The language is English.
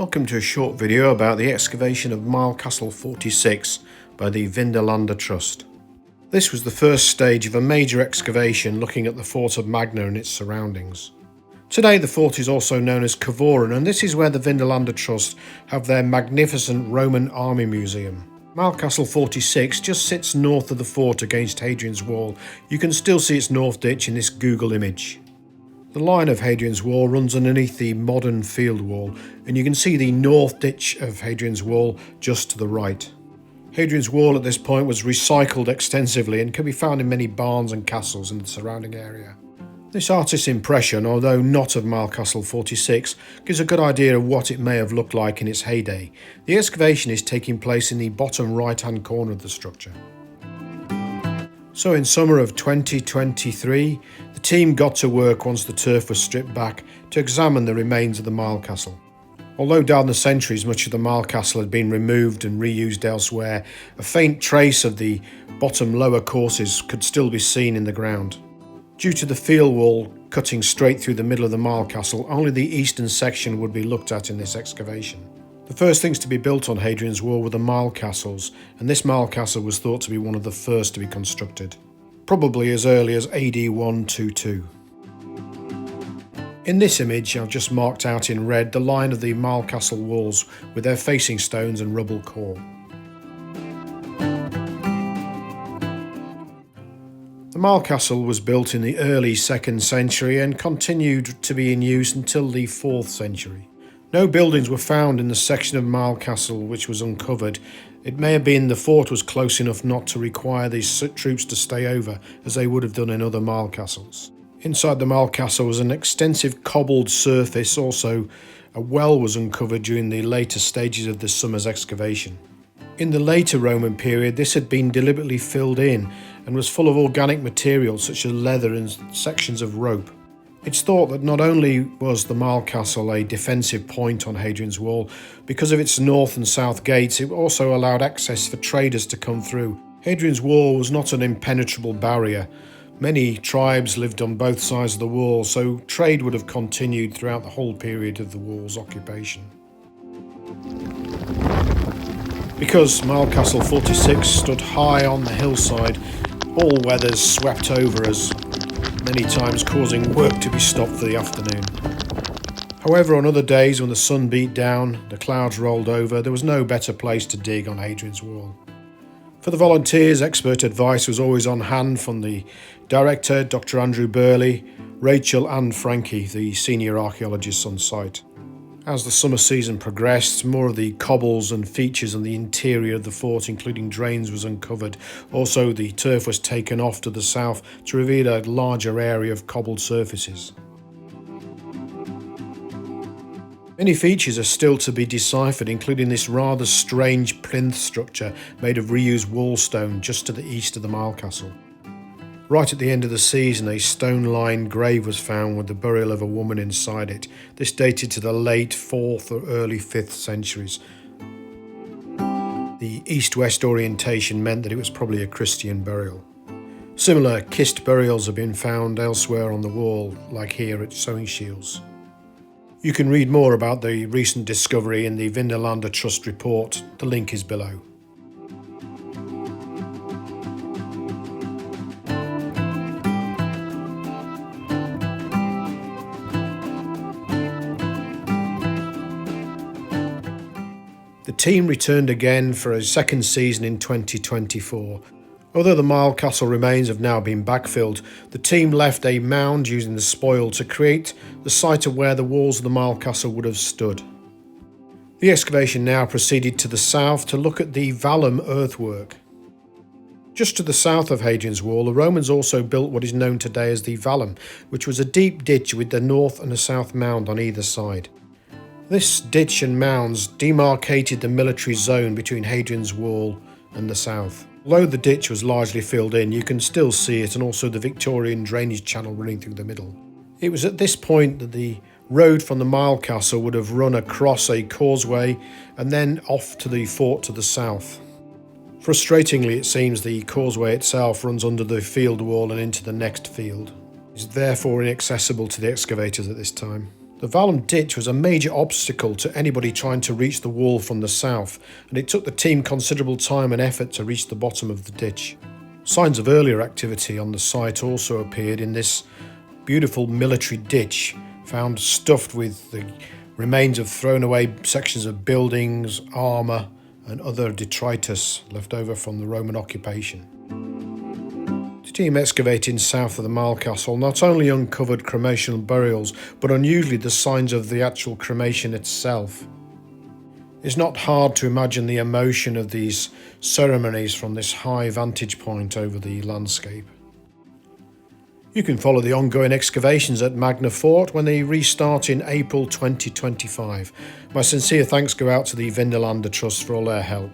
Welcome to a short video about the excavation of Milecastle 46 by the Vindolanda Trust. This was the first stage of a major excavation looking at the fort of Magna and its surroundings. Today the fort is also known as Cavoran, and this is where the Vindolanda Trust have their magnificent Roman army museum. Milecastle 46 just sits north of the fort against Hadrian's wall. You can still see its north ditch in this Google image. The line of Hadrian's wall runs underneath the modern field wall, and you can see the north ditch of Hadrian's wall just to the right. Hadrian's wall at this point was recycled extensively and can be found in many barns and castles in the surrounding area. This artist's impression, although not of Milecastle 46, gives a good idea of what it may have looked like in its heyday. The excavation is taking place in the bottom right-hand corner of the structure. So in summer of 2023, the team got to work once the turf was stripped back to examine the remains of the Milecastle. Although down the centuries much of the Milecastle had been removed and reused elsewhere, a faint trace of the bottom lower courses could still be seen in the ground. Due to the field wall cutting straight through the middle of the Milecastle, only the eastern section would be looked at in this excavation. The first things to be built on Hadrian's wall were the Milecastles, and this Milecastle was thought to be one of the first to be constructed, probably as early as AD 122. In this image, I've just marked out in red the line of the Milecastle walls with their facing stones and rubble core. The Milecastle was built in the early 2nd century and continued to be in use until the 4th century. No buildings were found in the section of Milecastle which was uncovered. It may have been the fort was close enough not to require these troops to stay over, as they would have done in other Milecastles. Inside the Milecastle was an extensive cobbled surface. Also, a well was uncovered during the later stages of this summer's excavation. In the later Roman period, this had been deliberately filled in and was full of organic materials such as leather and sections of rope. It's thought that not only was the Milecastle a defensive point on Hadrian's wall, because of its north and south gates, it also allowed access for traders to come through. Hadrian's wall was not an impenetrable barrier. Many tribes lived on both sides of the wall, so trade would have continued throughout the whole period of the wall's occupation. Because Milecastle 46 stood high on the hillside, all weathers swept over us, many times causing work to be stopped for the afternoon. However, on other days when the sun beat down, the clouds rolled over, there was no better place to dig on Hadrian's wall. For the volunteers, expert advice was always on hand from the director, Dr. Andrew Burley, Rachel and Frankie, the senior archaeologists on site. As the summer season progressed, more of the cobbles and features on the interior of the fort, including drains, was uncovered. Also, the turf was taken off to the south to reveal a larger area of cobbled surfaces. Many features are still to be deciphered, including this rather strange plinth structure made of reused wall stone just to the east of the Milecastle. Right at the end of the season, a stone-lined grave was found with the burial of a woman inside it. This dated to the late 4th or early 5th centuries. The east-west orientation meant that it was probably a Christian burial. Similar kist burials have been found elsewhere on the wall, like here at Sewing Shields. You can read more about the recent discovery in the Vindolanda Trust report. The link is below. The team returned again for a second season in 2024. Although the Milecastle remains have now been backfilled, the team left a mound using the spoil to create the site of where the walls of the Milecastle would have stood. The excavation now proceeded to the south to look at the vallum earthwork. Just to the south of Hadrian's wall, the Romans also built what is known today as the vallum, which was a deep ditch with the north and the south mound on either side. This ditch and mounds demarcated the military zone between Hadrian's wall and the south. Although the ditch was largely filled in, you can still see it, and also the Victorian drainage channel running through the middle. It was at this point that the road from the Milecastle would have run across a causeway and then off to the fort to the south. Frustratingly, it seems the causeway itself runs under the field wall and into the next field. It is therefore inaccessible to the excavators at this time. The vallum ditch was a major obstacle to anybody trying to reach the wall from the south, and it took the team considerable time and effort to reach the bottom of the ditch. Signs of earlier activity on the site also appeared in this beautiful military ditch, found stuffed with the remains of thrown away sections of buildings, armour and other detritus left over from the Roman occupation. The team excavating south of the Milecastle not only uncovered cremational burials, but unusually the signs of the actual cremation itself. It's not hard to imagine the emotion of these ceremonies from this high vantage point over the landscape. You can follow the ongoing excavations at Magna Fort when they restart in April 2025. My sincere thanks go out to the Vindolanda Trust for all their help.